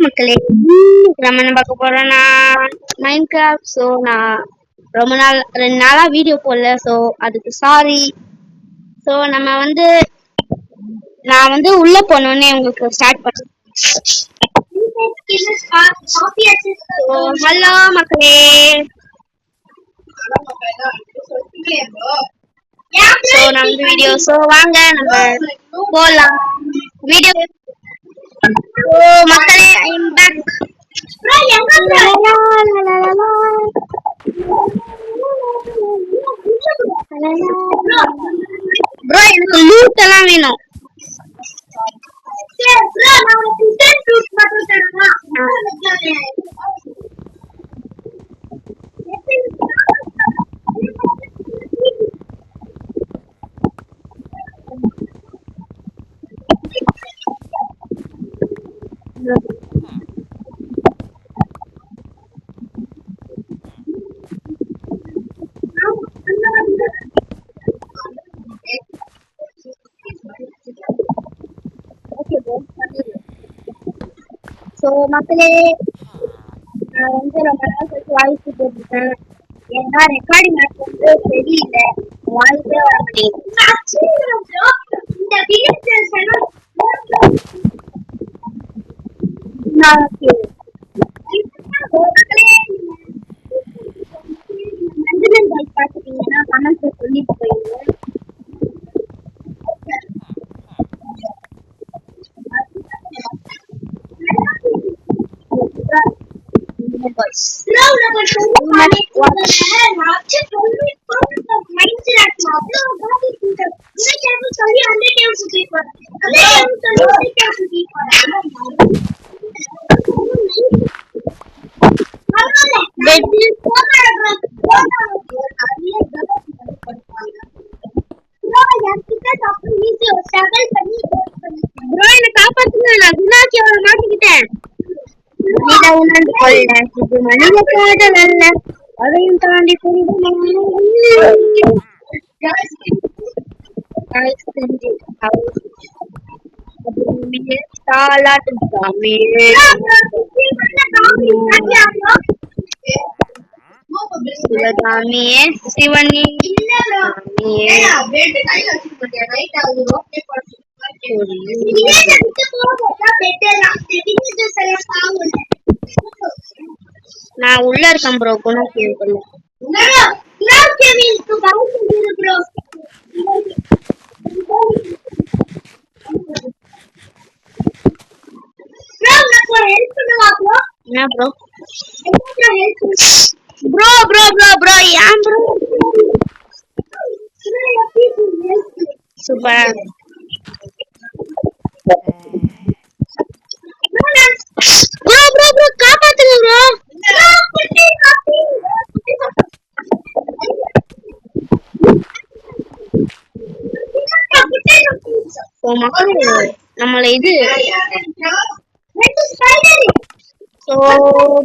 மக்களே, நம்ம என்ன பார்க்க போறோம்னா மைன்கிராஃப்ட். ஸோ நான் ரொம்ப நாள் 2 நாளா வீடியோ போடல, ஸோ அதுக்கு சாரி. ஸோ நான் வந்து உள்ள போனோடனே உங்களுக்கு ஸ்டார்ட் பண்ணேன். ஹலோ மக்களே, ஸோ நான் வந்து வீடியோ வாங்க நம்ம போகலாம் வீடியோ. மக்களே, ஐ எம் பேக். ப்ரோ எனக்கு லூட் எல்லாம் வேணும். ஸோ மக்களே, நான் வந்து ரொம்ப நாள் கழிச்சு வாய்ஸ் போட்டிருக்கேன். ஏன்னா ரெக்கார்டிங் ஆப் வந்து சரியில்லை, வாய்ஸே வர மாட்டேங்குது. பார்த்துட்டீங்கன்னா கமெண்ட்ஸ் சொல்லிட்டு போயிருங்க. உணர்ந்து கொள்ள இது மனித காதல் அல்ல, அதையும் தாண்டி சிவகாமியே சிவனி நான் உள்ள இருக்கேன் ப்ரோ. குணக்கேவிக்குள்ள என்ன bro? Bro bro bro bro ஏன் bro? Super. Bro bro bro காப்பாத்துங்க ப்ரோ. நம்மள இது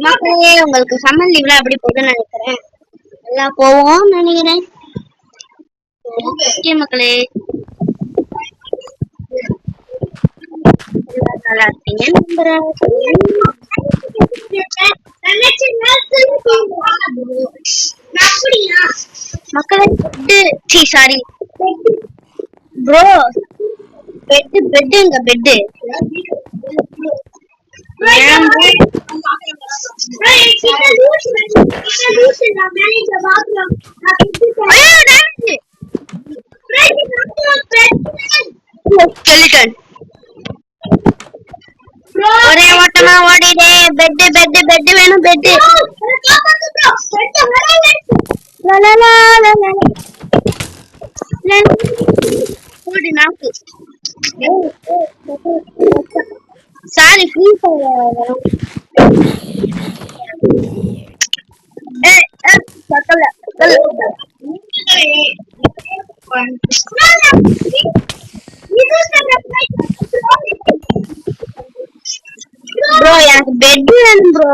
மக்களே, உங்களுக்கு சம்மர் லீவ்ல அப்படி போகுதுன்னு நினைக்கிறேன். எல்லாம் போவோம் நினைக்கிறேன். மக்களே, நல்லா இருக்கீங்க மக்களே. சாரி ப்ரோ, பெட்டுங்க பெட்டு. ஒரே ஓட்டமா ஓடிடே. பெட்டு பெட்டு பெட்டு வேணும். பெட்டு ஓடி நாக்கு. Sorry free fire bro. எனக்கு பெட் வேணும் ப்ரோ.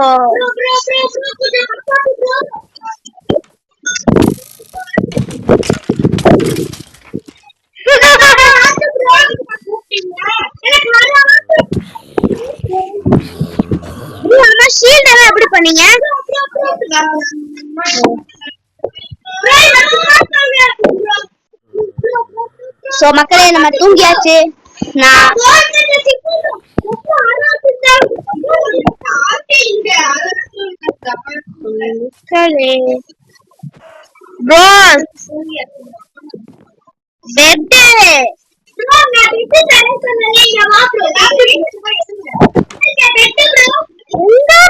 ஷீல்ட் எல்லாம் எப்படி பண்ணீங்க? சோ மக்களே நம்ம தூங்கியாச்சு. நான்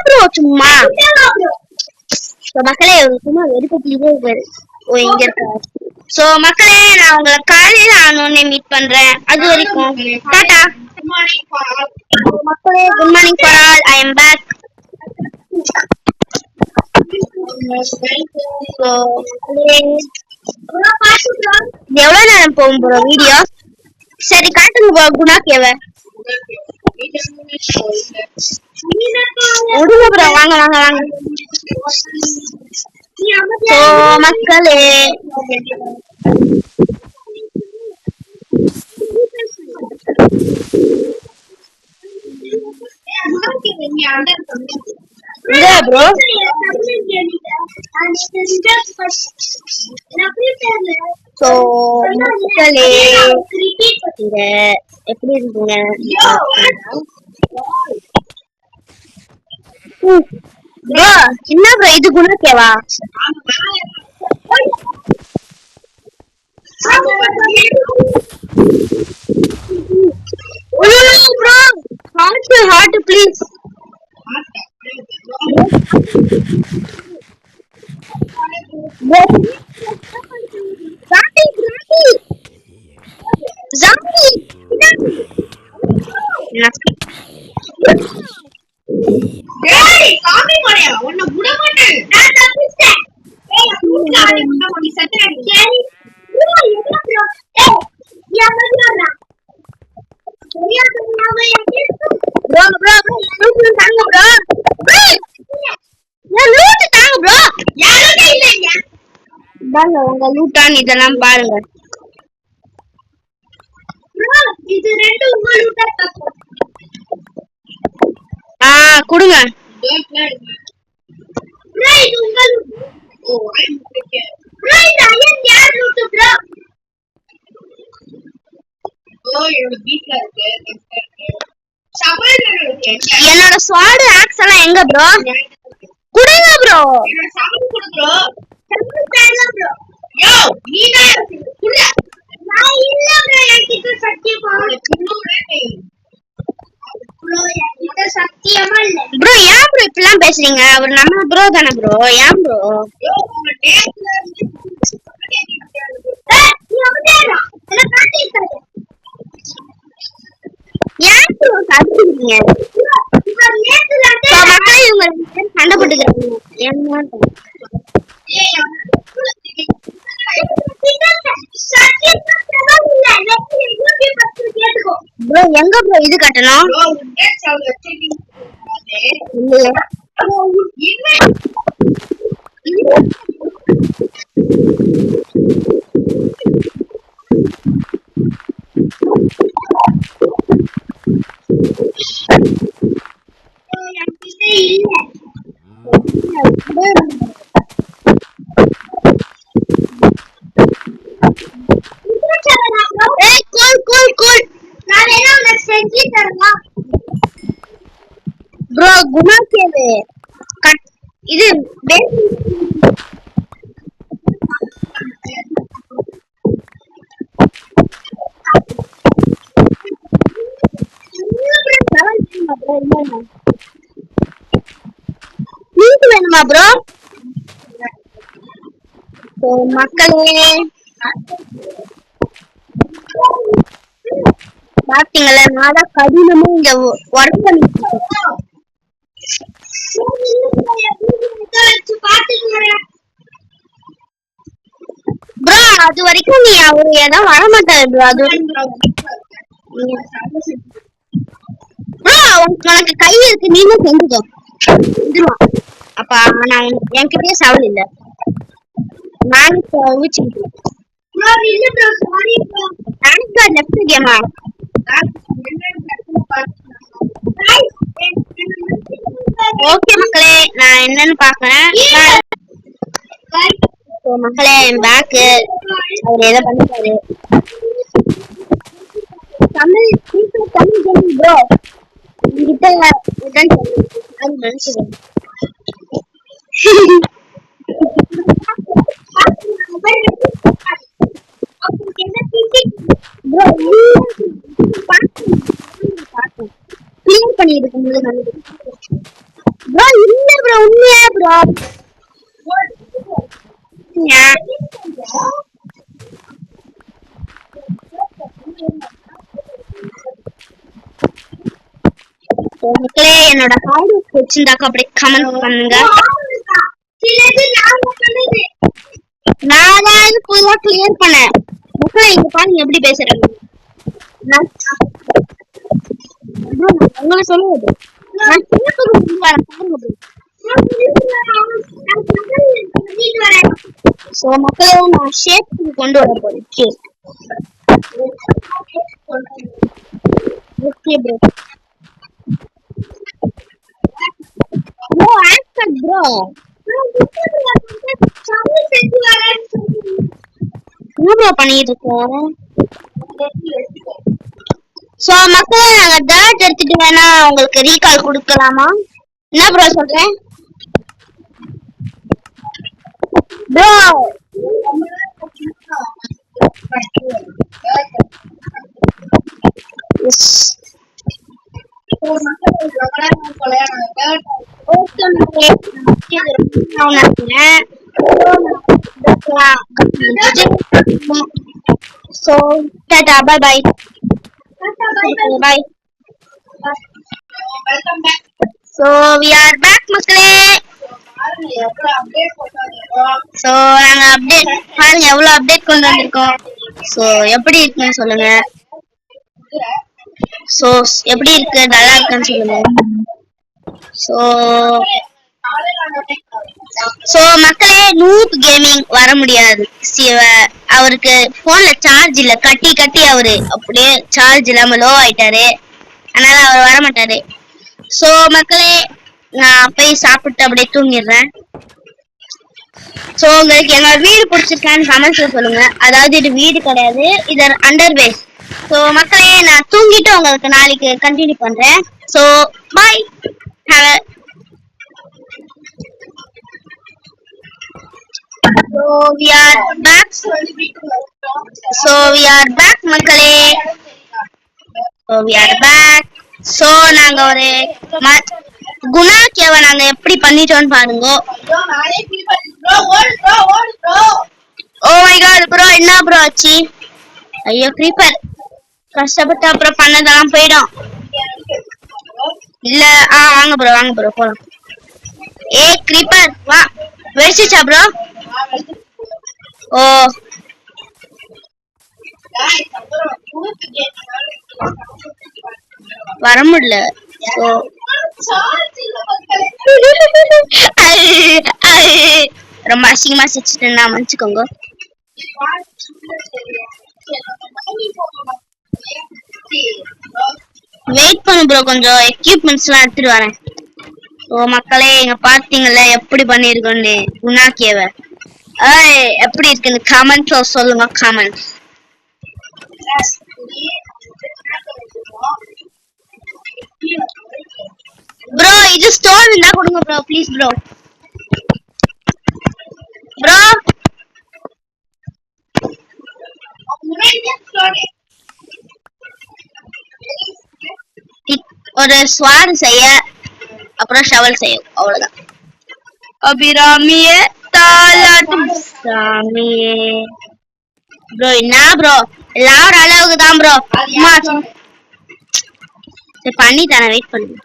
ப்ரோ சும்மா மக்களே சும்மா வெறுப்பே இங்க இருக்க. சோ மக்களே நான் உங்களை காலையில ஆனோடனே மீட் பண்றேன். அது வரைக்கும் டாடா மக்களே. Good morning for all. I am back. எவ்வளவு நேரம் போகும் ப்ரோ வீடியோ? சரி காட்டுங்க ப்ரோ குணா கேவ. விடுங்க ப்ரோ, வாங்க வாங்க வாங்க. சோ மக்களே ப்ரோ சோ மக்களே எப்படி இருக்கீங்க? ப்ரோ என்ன ப்ரோ இது குணக்கேவா? Bro heart please. உங்க லூட்டான் இதெல்லாம் பாருங்க. கொடுங்க. என்னோட ஸ்வாட் ஆக்ஸ் எல்லாம் எங்க ப்ரோ? குடுங்க ப்ரோ. ப்ரோ ஏன் ப்ரோ இப்பெல்லாம் பேசுறீங்க? அவர் நம்ம ப்ரோ தானே ப்ரோ. ஏன் ப்ரோ? ஏன் ப்ரோ கத்துறீங்க? இவங்க சண்டை போட்டுக்கிறாங்க. ப்ரோ எங்க ப்ரோ இது கட்டணும்? ப்ரோ குணா கேவு இது வேணுமா ப்ரோ? மக்களே பாத்தீங்களா, நான் தான் கடினமும் இங்க ஒர்க் பண்ணிட்டு ப்ரோ. அது வரைக்கும் நீ அவரு ஏதாவது வரமாட்டாரு ப்ரோ. அது ப்ரோ உனக்கு கை இருக்கு, நீனும் செஞ்சுக்கோ. அப்ப நான் என்கிட்டயே சவால் இல்ல. நான் லெஃப்ட் கேமா ஓகே மக்களே, நான் என்னன்னு பாக்குறேன். மக்களே என் பேக்கு அவர் எதை பண்ணிட்டாரு. தமிழ் ப்ரோ என்கிட்ட நினைச்சுக்கேன். கிளியர் பண்ணிருக்கோம் ப்ரோ. இல்ல ப்ரோ, உண்மையா ப்ரோ. மக்களே என்னோட ஹார்ட் ஒர்க் வச்சிருந்தாக்க அப்படி கமெண்ட் பண்ணுங்க. நான் தான் ஃபுல்லா கிளியர் பண்ணேன். மக்களே இங்க பாருங்க எப்படி பேசுறாங்க. உங்களை சொல்லுவது மக்களே நான் ஷேப் கொண்டு வர போறேன். Okay bro. ப்ரோ பண்ணிட்டு இருக்கோம். சோ மக்களே நாங்க டர்ட் எடுத்துட்டு வேணா உங்களுக்கு ரீகால் கொடுக்கலாமா? என்ன ப்ரோ சொல்றேன் bro? So tata, bye bye. Bye. Welcome back. So we are back மக்களே. So நாங்க அப்டேட் பாருங்க எவ்வளவு அப்டேட் கொண்டு வந்திருக்கோம். சோ எப்படி இருக்குன்னு சொல்லுங்க. சோ எப்படி இருக்கு, நல்லா இருக்குன்னு சொல்லுங்க. சோ மக்களே நூப் கேமிங் வர முடியாது. அவருக்கு போன்ல சார்ஜ் இல்ல, கட்டி அவரு அப்படியே சார்ஜ் இல்லாம லோ ஆயிட்டாரு. அதனால அவர் வர மாட்டாரு. சோ மக்களே நான் போய் சாப்பிட்டு அப்படியே தூங்கிடுறேன். சோ உங்களுக்கு என்னோட வீடு பிடிச்சிருக்கான்னு கமெண்ட்ஸ்ல சொல்லுங்க. அதாவது இது வீடு கிடையாது, இது அண்டர்வேஸ். சோ மக்களே நான் தூங்கிட்டு உங்களுக்கு நாளைக்கு கண்டினியூ பண்றேன். So bye. So we are back. So we are back மக்களே. So we are back. So நாங்க ஒரு குணா கேவ நாங்க எப்படி பண்ணிட்டோம்னு பாருங்க. ஓ மை காட் ப்ரோ, என்ன ப்ரோ ஆச்சு? ஐயோ கிரீப்பர், கஷ்டப்பட்டு அப்புறம் பண்ணதெல்லாம் போயிடும். இல்ல வாங்க ப்ரோ போலாம். ஏ கிரீப்பர் வா, வெடிச்சிச்சா ப்ரோ? ஓ வர முடியல. ரொம்ப அசிங்கமா சிரிச்சுட்டேன்னா மன்னிச்சுக்கோங்க. வெயிட் பண்ணு ப்ரோ, கொஞ்சம் எக்யூப்மெண்ட்ஸ் எல்லாம் எடுத்துட்டு வரேன். ஓ மக்களே இங்க பாத்தீங்கல்ல எப்படி பண்ணிருக்கோன்னு குணாக்கியவ. எப்படி இருக்குன்னு கமெண்ட்ல சொல்லுங்க. கமெண்ட் ப்ரோ, இது ஸ்டோன் இருந்தா கொடுங்க ப்ரோ, ப்ளீஸ் ப்ரோ. ப்ரோ ஒரு ஸ்வாட் செய்ய, அப்புறம் ஷவல் செய்யும், அவ்வளவுதான். அபிராமியே தாலாட்டும் சாமியே. ப்ரோ என்ன ப்ரோ, எல்லாம் ஒரு அளவுக்கு தான் ப்ரோ. சரி பண்ணி தானே, வெயிட் பண்ணுங்க.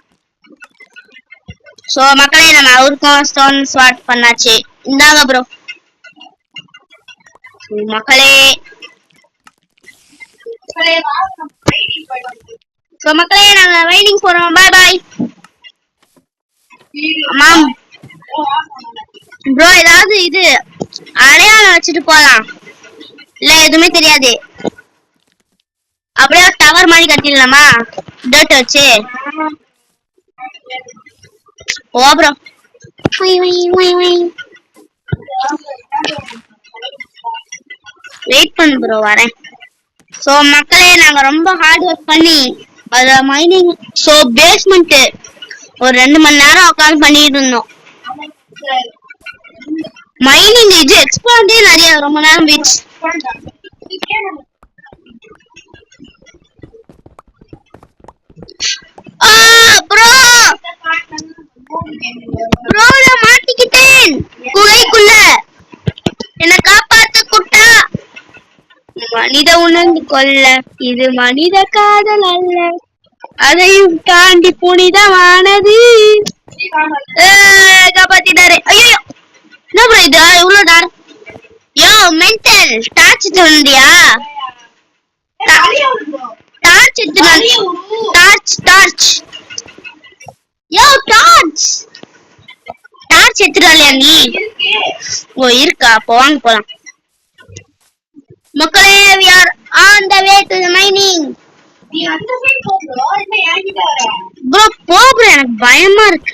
சோ மக்களே நம்ம அவருக்கும் ஸ்டோன் ஸ்வாட் பண்ணாச்சு. இந்தாங்க ப்ரோ மக்களே. சோ மக்களே நாங்க ரைடிங் போறோம். By by. ஆமாம் ப்ரோ, ஏதாவது இது அடையாளம் வச்சுட்டு போலாம். இல்ல எதுவுமே தெரியாது, அப்படியே டவர் மாதிரி கட்டிடலாமா டர்ட் வச்சு? ஓ ப்ரோ வெயிட் பண்ணு ப்ரோ வரேன். சோ மக்களே நாங்க ரொம்ப ஹார்ட் ஒர்க் பண்ணி அத மைனிங் சோ பேஸ்மெண்ட் ஒரு 2 மணி நேரம் உட்காந்து பண்ணிட்டு இருந்தோம். மைனிங் இது எக்ஸ்பாண்டே நிறைய ரொம்ப நேரம் போயிடுச்சு. ப்ரோ ப்ரோ நான் மாட்டிக்கிட்டேன் குகைக்குள்ள. என்ன காப்பாத்து குட்டா. மனித உணர்ந்து கொள்ள இது மனித காதல் அல்ல, அதையும் தாண்டி புனிதமானது. காப்பாத்திட்டாரு. ஐயோ என்ன ப்ரோ இது இவ்வளவு டார். யோ மென்டல் டார்ச் தோண்டியா? Torch torch torch yo torch torch எடுத்துறாலியா நீ? ஓ இருக்கா, அப்போ வாங்க போலாம். மக்களே we are on the way to the mining. நீ அந்த சைடு போ ப்ரோ, என்ன ஏங்கிட்ட வர ப்ரோ? போ ப்ரோ, எனக்கு பயமா இருக்கு.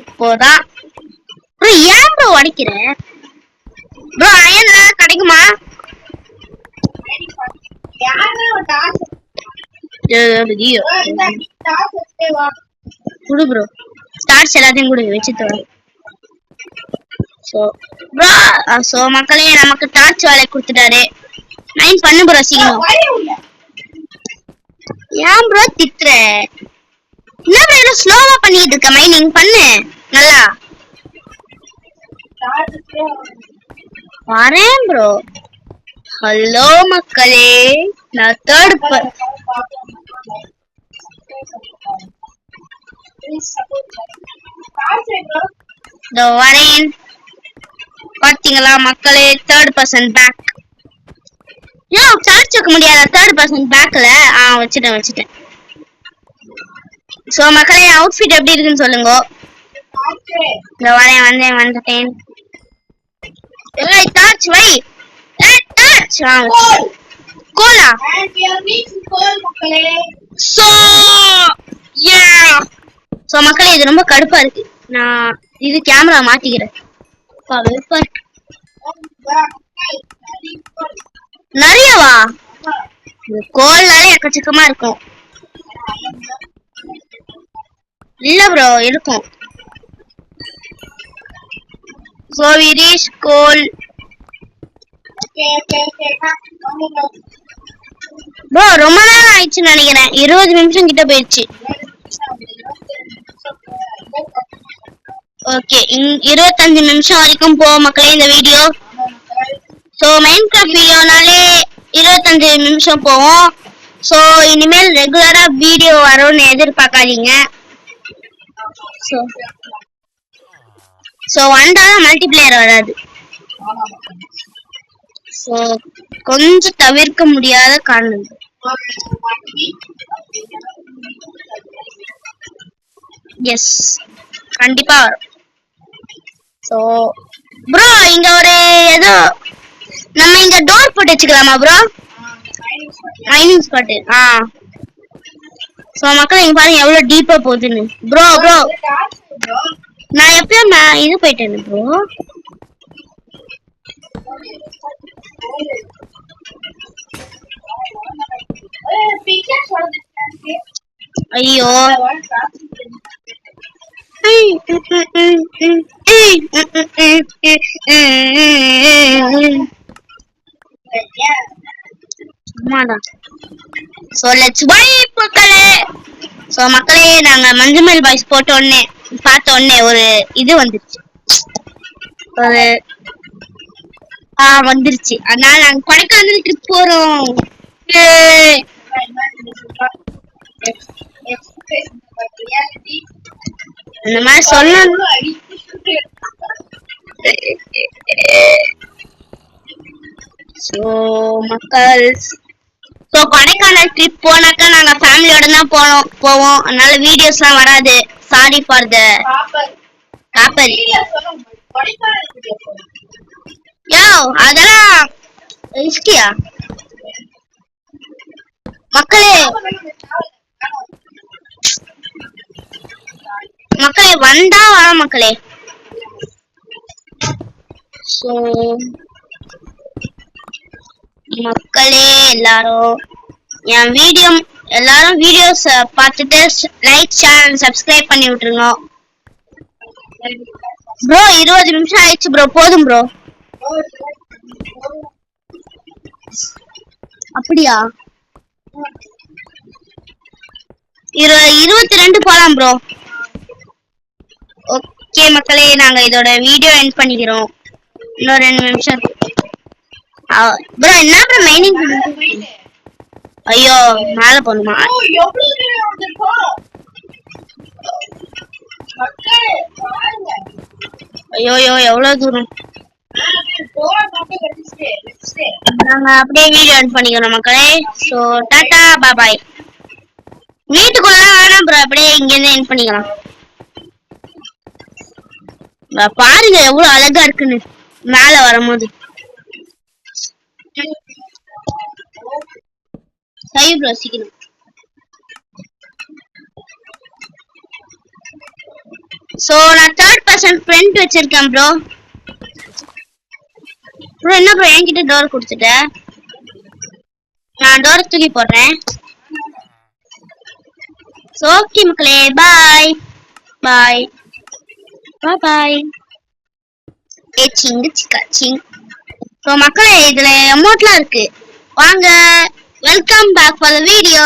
இப்போதான் ப்ரோ. ஏன் ப்ரோ உடைக்கிற ப்ரோ? அயன் கிடைக்குமா? குடு ப்ரோ, ஸ்டார்ஸ் எல்லாத்தையும் குடு வச்சுட்டு வர. சோ மக்களே நமக்கு டார்ச் வேலை கொடுத்துட்டாரு. மைன் பண்ணு ப்ரோ சீக்கிரம். ஏன் ப்ரோ திட்டுற? என்ன ப்ரோ இவ்வளவு ஸ்லோவா பண்ணிட்டு இருக்க? மைனிங் பண்ணு நல்லா. வரேன் ப்ரோ. ஹலோ மக்களே, நான் தேர்ட் வரேன். பாத்தீங்களா மக்களே, தேர்ட் பர்சன் பேக். ஏன் சார்ஜ் வைக்க முடியாத தேர்ட் பர்சன் பேக்ல? வச்சுட்டேன். சோ மக்களே அவுட்ஃபிட் எப்படி இருக்குன்னு சொல்லுங்க. வந்துட்டேன். டார்ச் வை. டார்ச் கோலா. சோ மக்களே இது ரொம்ப கடுப்பா இருக்கு. நான் இது கேமரா மாத்திக்கிறேன். நிறையவா? கோல்னாலே எக்கச்சக்கமா இருக்கும். இல்ல ப்ரோ இருக்கும். So we reach goal. Bro ரொம்ப நேரம் ஆயிடுச்சுன்னு நினைக்கிறேன். 20 நிமிஷம் கிட்ட போயிடுச்சு. ஓகே 25 நிமிஷம் வரைக்கும் போ மக்களே இந்த வீடியோ. சோ மைன்கிராஃப்ட் வீடியோனாலே 25 நிமிஷம் போவோம். சோ இனிமேல் ரெகுலரா வீடியோ வரும்னு எதிர்பார்க்காதீங்க. சோ வந்தாலும் மல்டிபிளேயர் வராது. சோ கொஞ்சம் தவிர்க்க முடியாத காரணம். எஸ் கண்டிப்பா வரும். சோ ப்ரோ இங்க ஒரு ஏதோ நம்ம இங்க டோர் போட்டு வச்சுக்கலாமா ப்ரோ? Mining spot. சோ மக்கள் இங்க பாருங்க எவ்வளவு டீப்பா போகுதுன்னு. ப்ரோ நான் எப்பயும் இது போயிட்டேன் ப்ரோ. ஐயோ சோ லெட்ஸ் பை மக்களே. சோ மக்களே நாங்க மஞ்சள் பாய்ஸ் போட்ட உடனே பார்த்த உடனே ஒரு இது வந்துருச்சு. ஒரு வந்துருச்சு. அதனால நாங்க கொடைக்கானல் ட்ரிப் போறோம். இந்த மாதிரி சொல்லணும். சோ மக்கள் சோ கொடைக்கானல் ட்ரிப் போனாக்கா நாங்க ஃபேமிலியோட தான் போவோம். அதனால வீடியோஸ்லாம் வராது. Sorry for the copper. Yo அதெல்லாம் ரிஸ்கியா மக்களே. வந்தா வர மக்களே. சோ மக்களே எல்லாரும் என் வீடியோஸ் பார்த்துட்டு லைக் ஷேர் அண்ட் சப்ஸ்கிரைப் பண்ணி விட்டுருங்க ப்ரோ. 20 நிமிஷம் ஆயிடுச்சு ப்ரோ, போதும் ப்ரோ. அப்படியா? 22 போலாம் ப்ரோ. ஓகே மக்களே, நாங்க இதோட வீடியோ எண்ட் பண்ணிக்கிறோம். இன்னும் 2 நிமிஷம் ப்ரோ. என்ன ப்ரோ மைனிங்? ஐயோ மேல போணுமா? ஐயோ எவ்வளவு தூரம்? நாங்க அப்படியே வீடியோ எண்ட் பண்ணிக்கிறோம் மக்களே. So tata bye bye. வீட்டுக்குள்ள வேணாம் ப்ரோ, அப்படியே இங்க இருந்து எண்ட் பண்ணிக்கலாம். பாருங்க எவ்வளவு அழகா இருக்குன்னு மேல வரும்போது. சரி ப்ரோ சீக்கிரம். சோ நான் 3rd person ஃப்ரெண்ட் வச்சிருக்கேன் ப்ரோ. ப்ரோ என்ன ப்ரோ என்கிட்ட டோர் கொடுத்துட்ட? நான் டோர் தூக்கி போடுறேன். சோ ஓகே மக்களே, பாய் பாய் பாய் பாய். சிங்கு சிக்கா சிங். ஸோ மக்களே இதுல அமௌண்ட்லாம் இருக்கு, வாங்க. Welcome back for the video.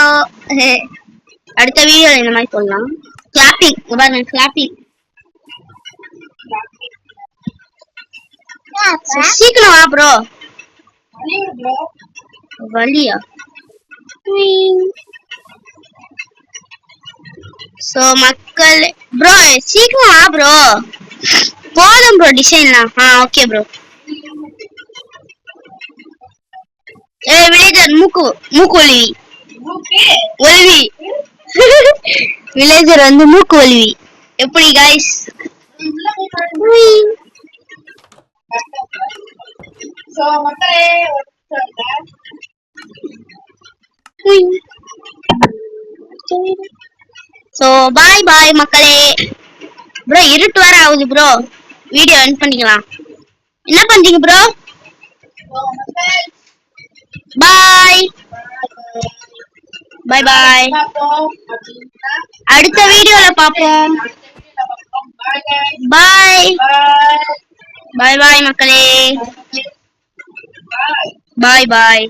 அடுத்த வீடியோல இந்த மாதிரி சொல்லலாம். கிளாப்பிங் பாருங்க, கிளாப்பிங். சீக்கிரம் வா ப்ரோ. வலியா? சோ மக்கள் ப்ரோ சீக்கிரம் வா ப்ரோ. போதும் ப்ரோ டிசைன்லாம். Okay bro. வில்லேஜர் மூக்கு ஒலிவி ஒலிவி. வில்லேஜர் வந்து மூக்கு ஒலிவி. எப்படி गाइस? சோ மக்களே சோ பாய் பாய் மக்களே. ப்ரோ இருட்டு வர ஆகுது ப்ரோ, வீடியோ எண்ட் பண்ணிக்கலாம். என்ன பண்றீங்க ப்ரோ? பாய் பாய் பாய். அடுத்த வீடியோல பாப்போம். பாய் பாய் பாய் மக்களே. பாய் பாய்.